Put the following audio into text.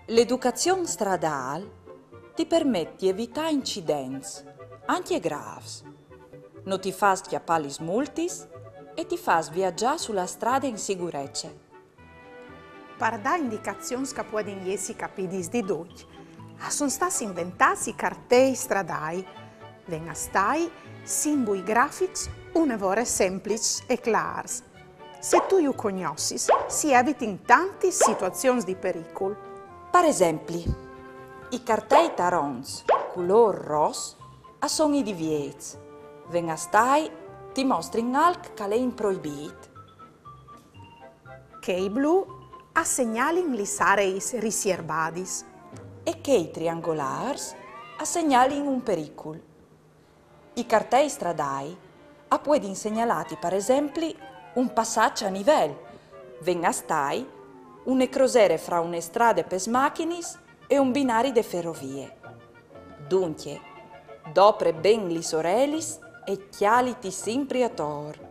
L'educazione stradale ti permette di evitare incidenti, anche gravi. Non ti fa schiappare le multis e ti fa viaggiare sulla strada in sicurezza. Per dare indicazioni che possono essere capite di tutti, sono stati inventati i cartelli stradali, vengono stati simboli grafici un'evore semplici e chiari. Se tu li conosci, si evitano tante situazioni di pericolo. Per esempio, i cartelli tarons color rosso sono i divieti. Vengono stati ti mostrano alc che è proibito. Che i blu segnalano le aree riservate. E che i triangolari segnalano un pericolo. I cartelli stradali possono segnalare, per esempio, un passaggio a livello. Venga stai una crociera fra una strada per macchine e un binario di ferrovie. Dunque, dopo ben le sorelle e chialiti sempre a tor.